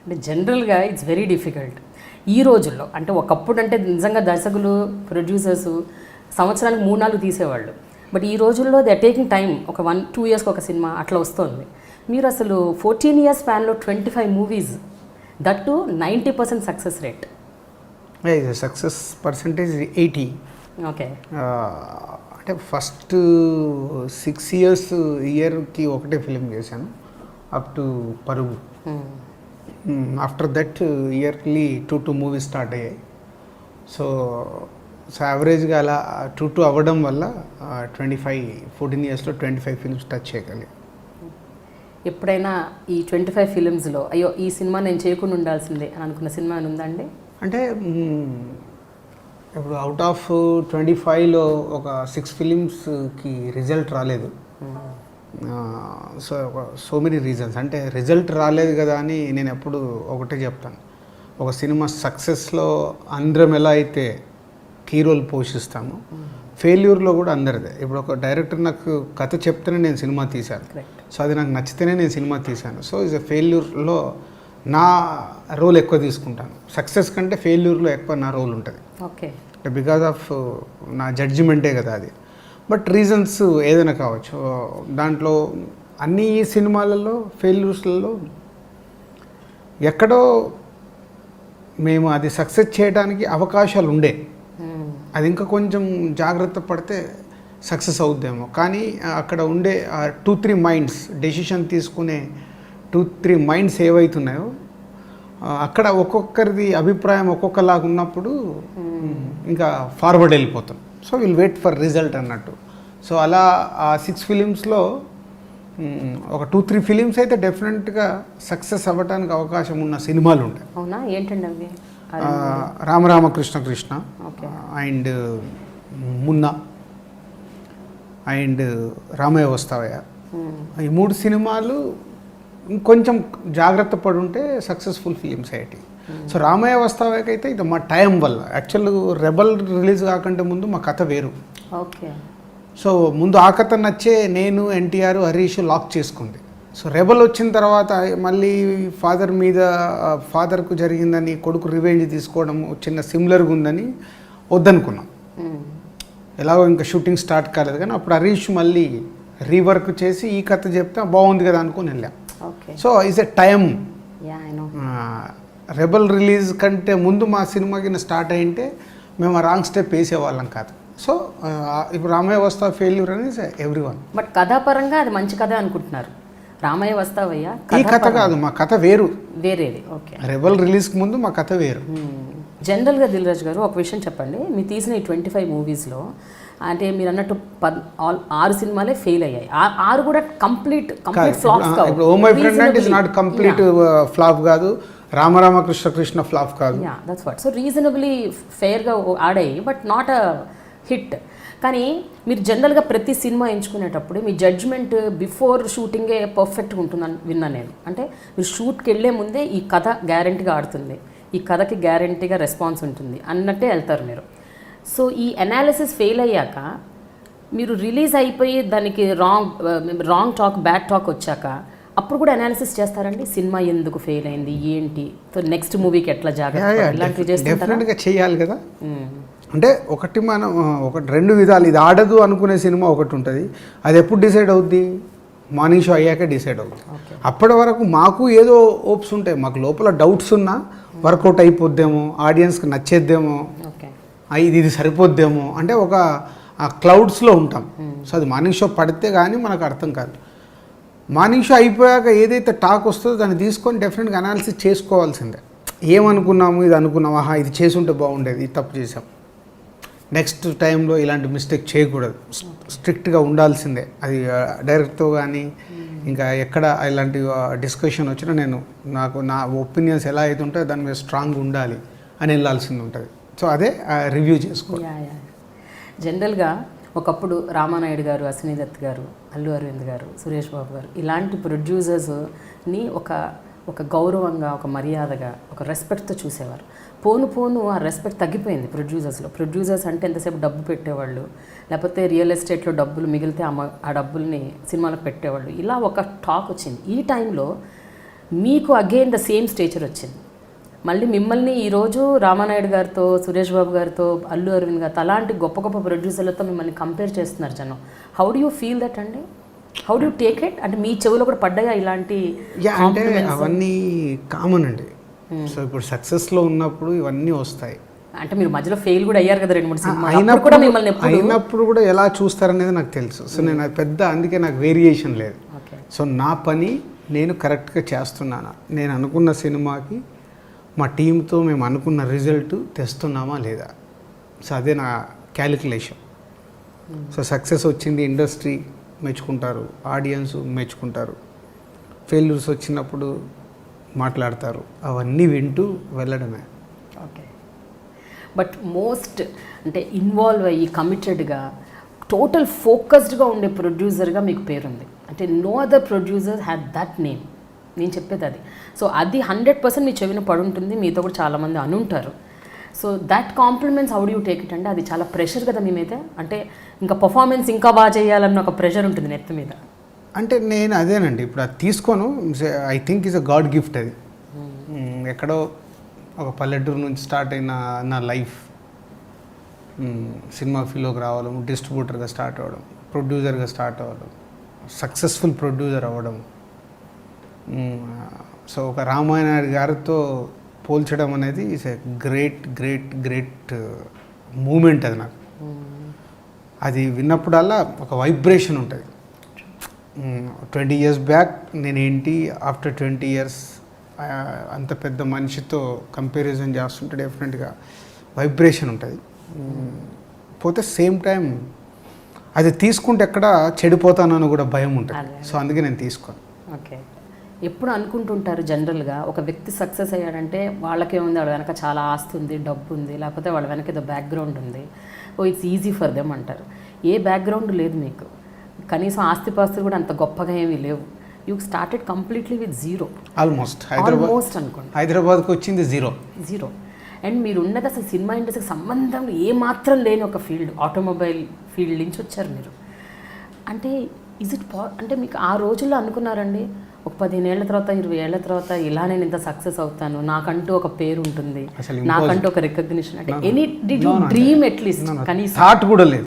అంటే జనరల్గా it's very difficult ఈ రోజుల్లో. అంటే ఒకప్పుడు అంటే నిజంగా దర్శకులు ప్రొడ్యూసర్స్ సంవత్సరానికి 3-4 తీసేవాళ్ళు. బట్ ఈ రోజుల్లో దే ఆర్ టేకింగ్ టైం. ఒక 1-2 ఇయర్స్కి ఒక సినిమా అట్లా వస్తుంది. మీరు అసలు 14 ఇయర్స్ స్పాన్లో 25 movies, that to 90% success rate. Success percentage 80. Okay. అంటే ఫస్ట్ 6 ఇయర్స్ ఇయర్కి ఒకటే ఫిలిం చేశాను అప్ టు పరుగు. After that yearly 2 movies start అయ్యాయి. సో యావరేజ్గా అలా 2 అవ్వడం వల్ల 14 ఇయర్స్లో 25 ఫిల్మ్స్ టచ్ చేయగలిగాను. ఎప్పుడైనా ఈ 25 ఫిలిమ్స్లో అయ్యో ఈ సినిమా నేను చేయకుండా ఉండాల్సిందే అని అనుకున్న సినిమా ఉందండి? అంటే ఇప్పుడు అవుట్ ఆఫ్ 25లో ఒక 6 ఫిలిమ్స్కి రిజల్ట్ రాలేదు. So many reasons. అంటే రిజల్ట్ రాలేదు కదా అని నేను ఎప్పుడు ఒకటే చెప్తాను, ఒక సినిమా సక్సెస్లో అందరం ఎలా అయితే కీ రోల్ పోషిస్తాము, ఫెయిల్యూర్లో కూడా అందరిదే. ఇప్పుడు ఒక డైరెక్టర్ నాకు కథ చెప్తేనే నేను సినిమా తీశాను, సో అది నాకు నచ్చితేనే నేను సినిమా తీశాను. సో ఇస్ ఎ ఫెయిల్యూర్లో నా రోల్ ఎక్కువ తీసుకుంటాను. సక్సెస్ కంటే ఫెయిల్యూర్లో ఎక్కువ నా రోల్ ఉంటుంది. ఓకే. బికాజ్ ఆఫ్ నా జడ్జిమెంటే కదా అది. బట్ రీజన్స్ ఏదైనా కావచ్చు. దాంట్లో అన్ని సినిమాలలో ఫెయిల్యూర్స్లలో ఎక్కడో మేము అది సక్సెస్ చేయడానికి అవకాశాలు ఉండే, అది ఇంకా కొంచెం జాగ్రత్త పడితే సక్సెస్ అవుద్దేమో. కానీ అక్కడ ఉండే 2-3 మైండ్స్, డెసిషన్ తీసుకునే 2-3 మైండ్స్ ఏవైతున్నాయో అక్కడ ఒక్కొక్కరిది అభిప్రాయం ఒక్కొక్కలాగా ఉన్నప్పుడు ఇంకా ఫార్వర్డ్ వెళ్ళిపోతాం. So will wait for result అన్నట్టు. సో అలా ఆ 6 ఫిలిమ్స్లో ఒక 2-3 ఫిలిమ్స్ అయితే డెఫినెట్గా సక్సెస్ అవ్వడానికి అవకాశం ఉన్న సినిమాలు ఉంటాయి. అవునా? ఏంటండి అవి? రామరామ కృష్ణ కృష్ణ అండ్ మున్నా అండ్ రామయ్య వస్తావయ్య. ఈ 3 సినిమాలు ఇంకొంచెం జాగ్రత్త పడి ఉంటే సక్సెస్ఫుల్ ఫిలిమ్స్ అయ్యేటి. సో రామయ్య వస్తావయ్యకి అయితే ఇది మా టైం వల్ల, యాక్చువల్ రెబల్ రిలీజ్ కాకంటే ముందు మా కథ వేరు. ఓకే. సో ముందు ఆ కథ నచ్చే నేను, ఎన్టీఆర్, హరీష్ లాక్ చేసుకుంది. సో రెబల్ వచ్చిన తర్వాత మళ్ళీ ఫాదర్ మీద, ఫాదర్కు జరిగిందని కొడుకు రివెంజ్ తీసుకోవడం చిన్న సిమిలర్గా ఉందని వద్దనుకున్నాం. ఎలాగో ఇంకా షూటింగ్ స్టార్ట్ కాలేదు, కానీ అప్పుడు హరీష్ మళ్ళీ రీవర్క్ చేసి ఈ కథ చెప్తే బాగుంది కదా అనుకుని వెళ్ళాం. So is a time. Rebel release కంటే ముందు మా సినిమా కింద స్టార్ట్ అయ్యింటే మేము రాంగ్ స్టెప్ వేసేవాళ్ళం కాదు. సో ఇప్పుడు రామయ్య వస్తా ఫెయిల్యూర్ అనేది ఎవ్రీవన్. బట్ కథాపరంగా అది మంచి కథ అనుకుంటున్నారు. రామయ్య వస్తావయ్యా ఈ కథ కాదు, మా కథ వేరు, వేరేది. ఓకే. రెబల్ రిలీజ్కి ముందు మా కథ వేరు. జనరల్గా దిల్ రాజు గారు ఒక విషయం చెప్పండి. మీరు తీసిన ఈ 25 మూవీస్లో అంటే మీరు అన్నట్టు 6 సినిమాలే ఫెయిల్ అయ్యాయి. 6 కూడా కంప్లీట్ ఫ్లాప్స్ కావు. ఇప్పుడు ఓ మై ఫ్రెండ్ అంటే ఇస్ నాట్ కంప్లీట్ ఫ్లాప్ కాదు, రామరామ కృష్ణ కృష్ణ ఫ్లాప్ కాదు. That's what. సో రీజనబుల్లీ ఫెయిర్గా ఆడాయి, బట్ నాట్ అ హిట్. కానీ మీరు జనరల్గా ప్రతి సినిమా ఎంచుకునేటప్పుడు మీ జడ్జ్మెంట్ బిఫోర్ షూటింగే పర్ఫెక్ట్గా ఉంటుందని విన్నా నేను. అంటే మీరు షూట్కి వెళ్ళే ముందే ఈ కథ గ్యారంటీగా ఆడుతుంది, ఈ కథకి గ్యారంటీగా రెస్పాన్స్ ఉంటుంది అన్నట్టే వెళ్తారు మీరు. సో ఈ అనాలిసిస్ ఫెయిల్ అయ్యాక మీరు రిలీజ్ అయిపోయి దానికి రాంగ్ టాక్, బ్యాడ్ టాక్ వచ్చాక అప్పుడు కూడా అనాలిసిస్ చేస్తారండి, సినిమా ఎందుకు ఫెయిల్ అయింది ఏంటి, సో నెక్స్ట్ మూవీకి ఎట్లా జాగ్రత్త, ఇలాంటివి డెఫినెట్గా చేయాలి కదా. అంటే ఒకటి మనం 2 విధాలు, ఇది ఆడదు అనుకునే సినిమా ఒకటి ఉంటుంది, అది ఎప్పుడు డిసైడ్ అవుద్ది, మార్నింగ్ షో అయ్యాక డిసైడ్ అవుతుంది. అప్పటి వరకు మాకు ఏదో హోప్స్ ఉంటాయి, మాకు లోపల డౌట్స్ ఉన్నా వర్కౌట్ అయిపోద్దేమో, ఆడియన్స్కి నచ్చేద్దేమో, ఇది సరిపోద్దేమో అంటే ఒక క్లౌడ్స్లో ఉంటాం. సో అది మార్నింగ్ షో పడితే కానీ మనకు అర్థం కాదు. మార్నింగ్ షో అయిపోయాక ఏదైతే టాక్ వస్తుందో దాన్ని తీసుకొని డెఫినెట్గా అనాలిసిస్ చేసుకోవాల్సిందే. ఏమనుకున్నాము, ఇది అనుకున్నాము, ఆహా ఇది చేసుంటే బాగుండేది, ఇది తప్పు చేసాం, నెక్స్ట్ టైంలో ఇలాంటి మిస్టేక్ చేయకూడదు, స్ట్రిక్ట్గా ఉండాల్సిందే. అది డైరెక్ట్తో కానీ ఇంకా ఎక్కడ ఇలాంటి డిస్కషన్ వచ్చినా నాకు నా ఒపీనియన్స్ ఎలా అయితే ఉంటుందో దాని మీద స్ట్రాంగ్ ఉండాలి అని వెళ్ళాల్సింది ఉంటుంది. సో అదే రివ్యూ చేసుకోవాలి. జనరల్గా ఒకప్పుడు రామానాయుడు గారు, అశ్విని దత్ గారు, అల్లు అరవింద్ గారు, సురేష్ బాబు గారు ఇలాంటి ప్రొడ్యూసర్స్ని ఒక గౌరవంగా, ఒక మర్యాదగా, ఒక రెస్పెక్ట్తో చూసేవారు. పోను ఆ రెస్పెక్ట్ తగ్గిపోయింది ప్రొడ్యూసర్స్లో. ప్రొడ్యూసర్స్ అంటే ఎంతసేపు డబ్బు పెట్టేవాళ్ళు, లేకపోతే రియల్ ఎస్టేట్లో డబ్బులు మిగిలితే ఆ డబ్బుల్ని సినిమాలకు పెట్టేవాళ్ళు, ఇలా ఒక టాక్ వచ్చింది. ఈ టైంలో మీకు అగైన్ ద సేమ్ స్టేచర్ వచ్చింది. మళ్ళీ మిమ్మల్ని ఈరోజు రామానాయుడు గారితో, సురేష్ బాబు గారితో, అల్లు అరవింద్ గారితో అలాంటి గొప్ప గొప్ప ప్రొడ్యూసర్లతో మిమ్మల్ని కంపేర్ చేస్తున్నారు జనం. How do you feel that అండి? How do you take it? అంటే మీ చెవులో కూడా పడ్డాయా ఇలాంటి అంటే అవన్నీ కామన్ అండి. సో ఇప్పుడు సక్సెస్లో ఉన్నప్పుడు ఇవన్నీ వస్తాయి. అంటే మీరు మధ్యలో ఫెయిల్ కూడా అయ్యారు కదా 2-3 సినిమాలు కూడా మిమ్మల్ని అయినప్పుడు కూడా ఎలా చూస్తారనేది నాకు తెలుసు. సో నేను అది పెద్ద అందుకే నాకు వేరియేషన్ లేదు. సో నా పని నేను కరెక్ట్గా చేస్తున్నానా, నేను అనుకున్న సినిమాకి మా టీంతో మేము అనుకున్న రిజల్ట్ తెస్తున్నామా లేదా, సో అదే నా క్యాలిక్యులేషన్. సో సక్సెస్ వచ్చింది, ఇండస్ట్రీ మెచ్చుకుంటారు, ఆడియన్స్ మెచ్చుకుంటారు, ఫెయిల్యూర్స్ వచ్చినప్పుడు మాట్లాడతారు, అవన్నీ వింటూ వెళ్ళడమే. ఓకే. బట్ మోస్ట్ అంటే ఇన్వాల్వ్ అయ్యి కమిటెడ్గా టోటల్ ఫోకస్డ్గా ఉండే ప్రొడ్యూసర్గా మీకు పేరుంది. అంటే no other producer had that name. నేను చెప్పేది అది. సో అది 100% మీ చెవిన పడుంటుంది, మీతో కూడా చాలామంది అనుంటారు. So that compliments how do you take it అంటే అది చాలా ప్రెషర్ కదా మీ మీద. అంటే ఇంకా పర్ఫార్మెన్స్ ఇంకా బాగా చేయాలన్న ఒక ప్రెషర్ ఉంటుంది నెత్తి మీద. అంటే నేను అదేనండి ఇప్పుడు అది తీసుకోను. I think is a God gift అది. ఎక్కడో ఒక పల్లెటూరు నుంచి స్టార్ట్ అయిన నా లైఫ్ సినిమా ఫీల్డ్లోకి రావడం, డిస్ట్రిబ్యూటర్గా స్టార్ట్ అవ్వడం, ప్రొడ్యూసర్గా స్టార్ట్ అవ్వడం, సక్సెస్ఫుల్ ప్రొడ్యూసర్ అవ్వడం. సో ఒక రామానాయుడు గారితో పోల్చడం అనేది is a great great great moment అది నాకు. అది విన్నప్పుడల్లా ఒక వైబ్రేషన్ ఉంటుంది. 20 years బ్యాక్ నేనేంటి, ఆఫ్టర్ 20 years అంత పెద్ద మనిషితో కంపారిజన్ చేస్తుంటే డెఫినెట్గా వైబ్రేషన్ ఉంటుంది. పోతే సేమ్ టైం అది తీసుకుంటే ఎక్కడ చెడిపోతానని కూడా భయం ఉంటుంది. సో అందుకే నేను తీసుకోను. ఓకే. ఎప్పుడు అనుకుంటుంటారు జనరల్గా ఒక వ్యక్తి సక్సెస్ అయ్యాడంటే వాళ్ళకేముంది, వాళ్ళ వెనక చాలా ఆస్తి ఉంది, డబ్బు ఉంది, లేకపోతే వాళ్ళ వెనక ఏదో బ్యాక్గ్రౌండ్ ఉంది, oh it's easy for them అంటారు. ఏ బ్యాక్గ్రౌండ్ లేదు మీకు, కనీసం ఆస్తిపాస్తులు కూడా అంత గొప్పగా ఏమీ లేవు. You started completely with zero. Almost అనుకోండి. హైదరాబాద్కి వచ్చింది జీరో. అండ్ మీరు ఉన్నది అసలు సినిమా ఇండస్ట్రీకి సంబంధం ఏమాత్రం లేని ఒక ఫీల్డ్, ఆటోమొబైల్ ఫీల్డ్ నుంచి వచ్చారు మీరు. అంటే అంటే మీకు ఆ రోజుల్లో అనుకున్నారండి ఒక 15 ఏళ్ల తర్వాత 20 ఏళ్ల తర్వాత ఇలా నేను ఇంత సక్సెస్ అవుతాను, నాకంటూ ఒక పేరు ఉంటుంది, నాకంటూ ఒక రికగ్నిషన్, అంటే any did you dream at least కనీసం? థాట్ కూడా లేదు.